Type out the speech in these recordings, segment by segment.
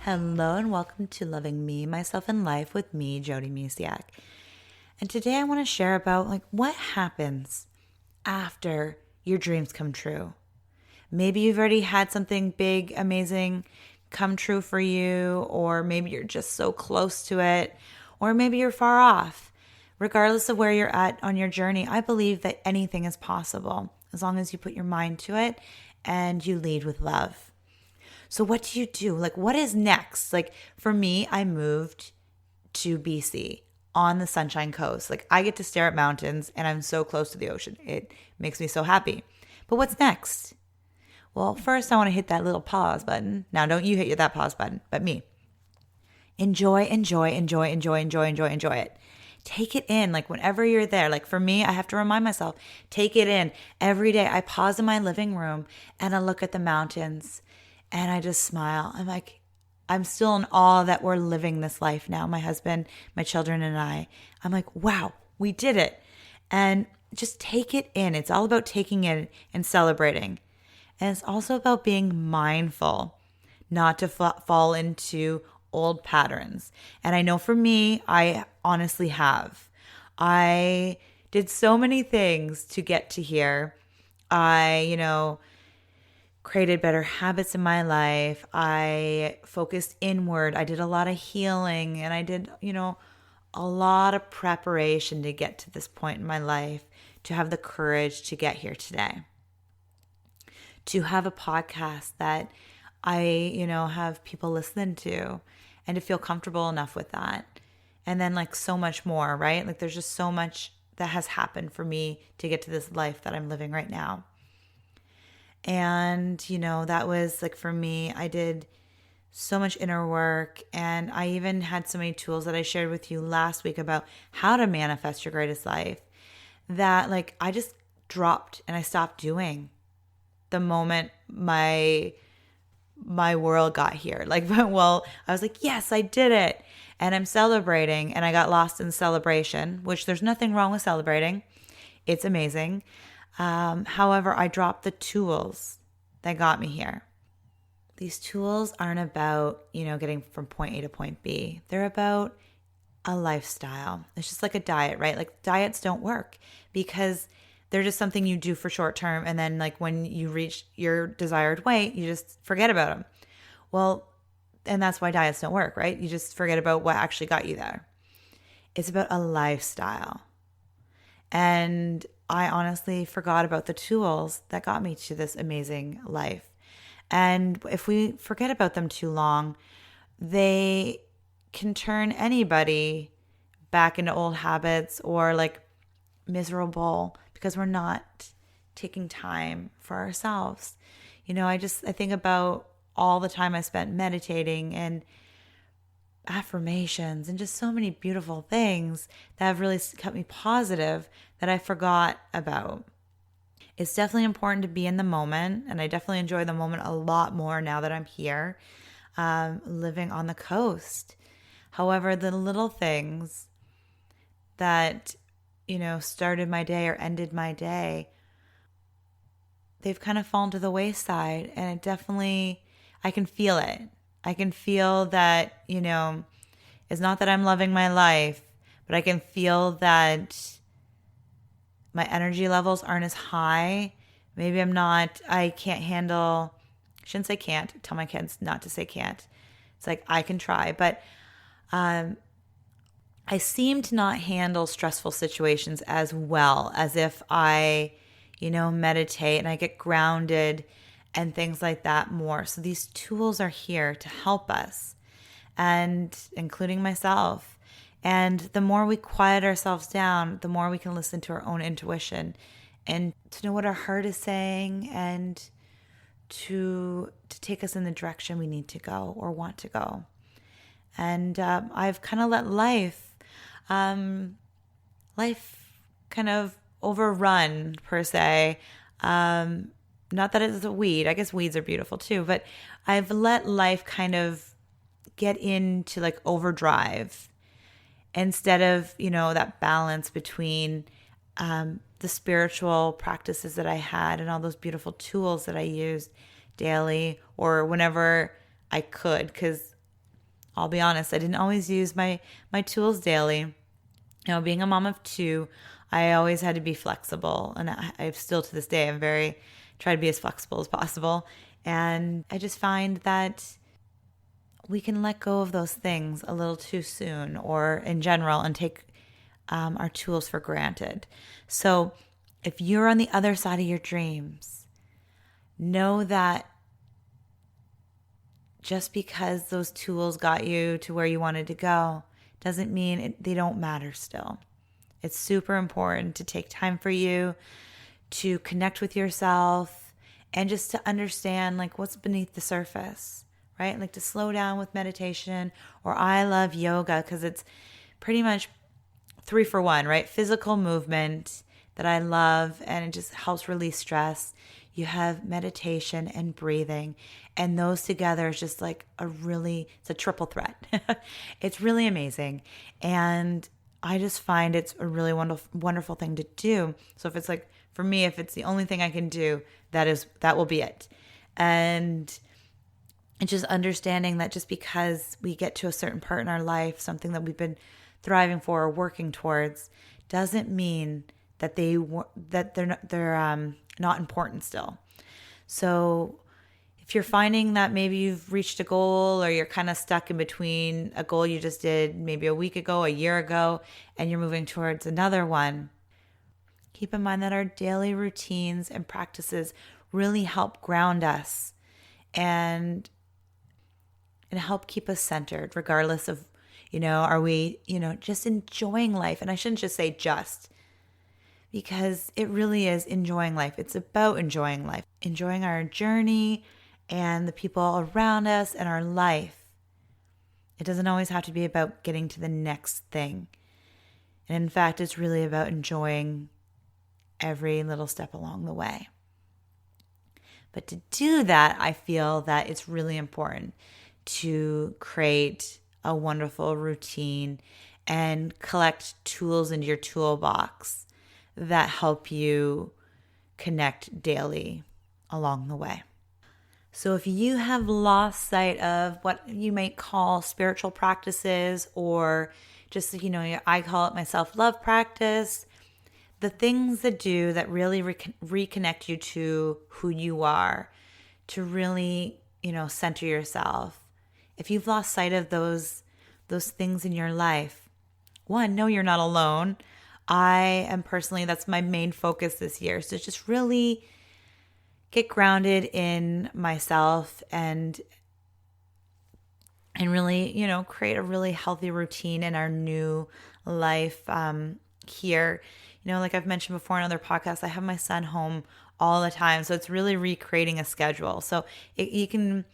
Hello and welcome to Loving Me, Myself, and Life with me, Jody Misiak. And today I want to share about what happens after your dreams come true. Maybe you've already had something big, amazing come true for you, or maybe you're just so close to it, or maybe you're far off. Regardless of where you're at on your journey, I believe that anything is possible as long as you put your mind to it and you lead with love. So what do you do? What is next? For me, I moved to BC on the Sunshine Coast. I get to stare at mountains and I'm so close to the ocean. It makes me so happy. But what's next? Well, first I want to hit that little pause button. Now, don't you hit that pause button, but me. Enjoy it. Take it in. Whenever you're there, for me, I have to remind myself, take it in. Every day I pause in my living room and I look at the mountains. And I just smile. I'm still in awe that we're living this life now. My husband, my children, and I. I'm like, wow, we did it. And just take it in. It's all about taking it and celebrating. And it's also about being mindful, not to fall into old patterns. And I know for me, I honestly have. I did so many things to get to here. I, created better habits in my life. I focused inward. I did a lot of healing and I did, a lot of preparation to get to this point in my life, to have the courage to get here today. To have a podcast that I, have people listen to and to feel comfortable enough with that. And then so much more, right? There's just so much that has happened for me to get to this life that I'm living right now. And, that was for me, I did so much inner work. And I even had so many tools that I shared with you last week about how to manifest your greatest life that I just dropped and I stopped doing the moment my world got here. I was yes, I did it. And I'm celebrating and I got lost in celebration, which there's nothing wrong with celebrating. It's amazing. However, I dropped the tools that got me here. These tools aren't about, getting from point A to point B. They're about a lifestyle. It's just like a diet, right? Diets don't work because they're just something you do for short term. And then when you reach your desired weight, you just forget about them. Well, and that's why diets don't work, right? You just forget about what actually got you there. It's about a lifestyle. And I honestly forgot about the tools that got me to this amazing life. And if we forget about them too long, they can turn anybody back into old habits or miserable because we're not taking time for ourselves. I think about all the time I spent meditating and affirmations and just so many beautiful things that have really kept me positive that I forgot about. It's definitely important to be in the moment, and I definitely enjoy the moment a lot more now that I'm here, living on the coast. However, the little things that, started my day or ended my day, they've kind of fallen to the wayside, and I can feel it. I can feel that, it's not that I'm loving my life, but I can feel that my energy levels aren't as high. Maybe I can't handle, shouldn't say can't, tell my kids not to say can't. It's I can try, but I seem to not handle stressful situations as well as if I, meditate and I get grounded and things like that more. So these tools are here to help us, and including myself. And the more we quiet ourselves down, the more we can listen to our own intuition and to know what our heart is saying and to take us in the direction we need to go or want to go. And I've kind of let life kind of overrun, per se. Not that it's a weed. I guess weeds are beautiful too, but I've let life kind of get into overdrive instead of, that balance between the spiritual practices that I had and all those beautiful tools that I used daily or whenever I could, because I'll be honest, I didn't always use my tools daily. Being a mom of two, I always had to be flexible. And I still to this day, try to be as flexible as possible. And I just find that we can let go of those things a little too soon or in general and take our tools for granted. So if you're on the other side of your dreams, know that just because those tools got you to where you wanted to go doesn't mean they don't matter still. It's super important to take time for you, to connect with yourself, and just to understand like what's beneath the surface, right? Like to slow down with meditation, or I love yoga because it's pretty much 3 for 1, right? Physical movement that I love, and it just helps release stress. You have meditation and breathing, and those together is just like it's a triple threat. It's really amazing. And I just find it's a really wonderful thing to do. So if it's like, for me, if it's the only thing I can do, that will be it. And it's just understanding that just because we get to a certain part in our life, something that we've been thriving for or working towards, doesn't mean that they're not important still. So if you're finding that maybe you've reached a goal, or you're kind of stuck in between a goal you just did maybe a week ago, a year ago, and you're moving towards another one, keep in mind that our daily routines and practices really help ground us and help keep us centered, regardless of, are we, just enjoying life. And I shouldn't just say just, because it really is enjoying life. It's about enjoying life, enjoying our journey and the people around us and our life. It doesn't always have to be about getting to the next thing. And in fact, it's really about enjoying every little step along the way. But to do that, I feel that it's really important to create a wonderful routine and collect tools into your toolbox that help you connect daily along the way. So if you have lost sight of what you might call spiritual practices, or just, I call it my self-love practice, the things that really reconnect you to who you are, to really, center yourself. If you've lost sight of those things in your life, one, know you're not alone. I am personally, that's my main focus this year. So just really get grounded in myself and really, create a really healthy routine in our new life here. Like I've mentioned before in other podcasts, I have my son home all the time. So it's really recreating a schedule. So it can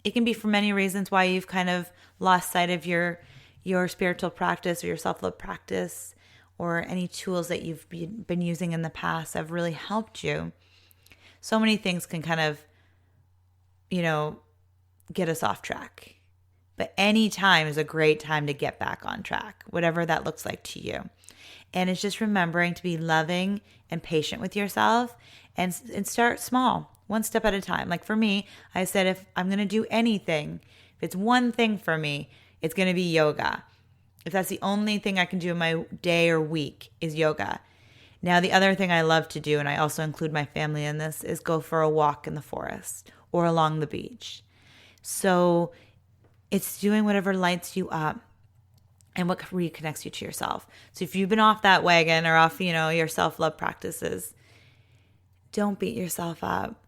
be for many reasons why you've kind of lost sight of your spiritual practice or your self-love practice, or any tools that you've been using in the past have really helped you. So many things can kind of, get us off track. But any time is a great time to get back on track, whatever that looks like to you. And it's just remembering to be loving and patient with yourself, and start small, one step at a time. Like for me, I said, if I'm going to do anything, if it's one thing for me, it's going to be yoga. If that's the only thing I can do in my day or week is yoga. Now, the other thing I love to do, and I also include my family in this, is go for a walk in the forest or along the beach. So it's doing whatever lights you up and what reconnects you to yourself. So if you've been off that wagon or off, your self-love practices, don't beat yourself up.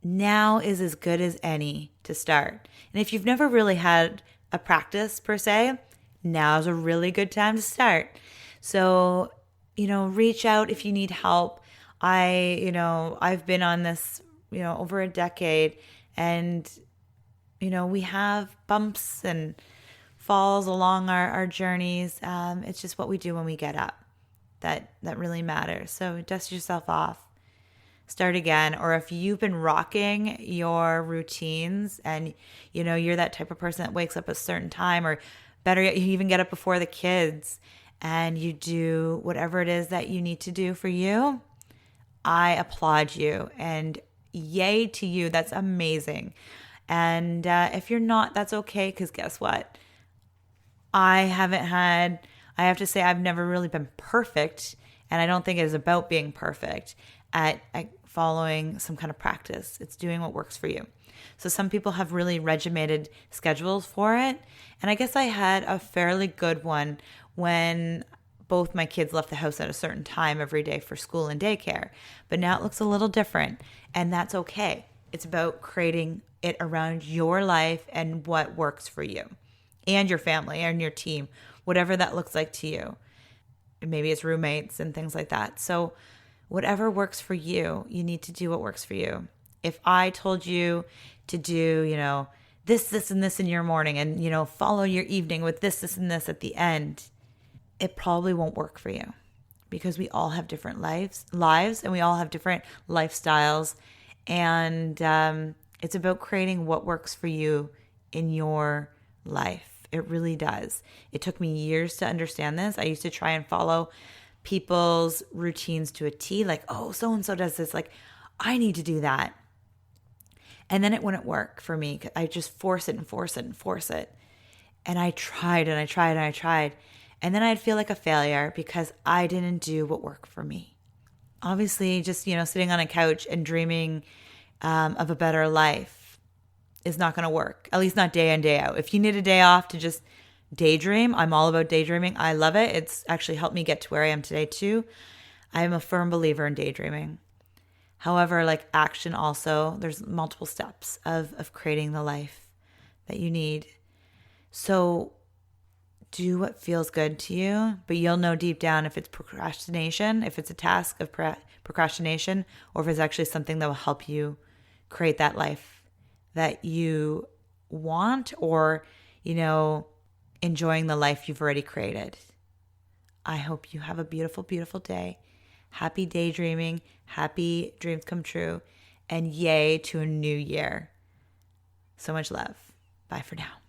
Now is as good as any to start. And if you've never really had a practice per se, now's a really good time to start. So, reach out if you need help. I've been on this, over a decade, and, we have bumps and falls along our journeys. It's just what we do when we get up that really matters. So dust yourself off, start again. Or if you've been rocking your routines and, you're that type of person that wakes up a certain time, or better yet, you even get up before the kids and you do whatever it is that you need to do for you, I applaud you, and yay to you. That's amazing. And if you're not, that's okay, because guess what? I have to say, I've never really been perfect. And I don't think it is about being perfect at following some kind of practice. It's doing what works for you. So some people have really regimented schedules for it. And I guess I had a fairly good one when both my kids left the house at a certain time every day for school and daycare. But now it looks a little different, and that's okay. It's about creating it around your life and what works for you and your family and your team, whatever that looks like to you. Maybe it's roommates and things like that. So whatever works for you, you need to do what works for you. If I told you to do, this, and this in your morning and, follow your evening with this, and this at the end, it probably won't work for you because we all have different lives and we all have different lifestyles. And it's about creating what works for you in your life. It really does. It took me years to understand this. I used to try and follow people's routines to a T, like, oh, so-and-so does this. Like, I need to do that. And then it wouldn't work for me. I just force it and force it and force it. And I tried and I tried and I tried. And then I'd feel like a failure because I didn't do what worked for me. Obviously, just, sitting on a couch and dreaming of a better life is not going to work, at least not day in, day out. If you need a day off to just daydream, I'm all about daydreaming. I love it. It's actually helped me get to where I am today too. I am a firm believer in daydreaming. However, like action also, there's multiple steps of creating the life that you need. So do what feels good to you, but you'll know deep down if it's procrastination, if it's a task of procrastination, or if it's actually something that will help you create that life that you want, or, enjoying the life you've already created. I hope you have a beautiful, beautiful day. Happy daydreaming, happy dreams come true, and yay to a new year. So much love. Bye for now.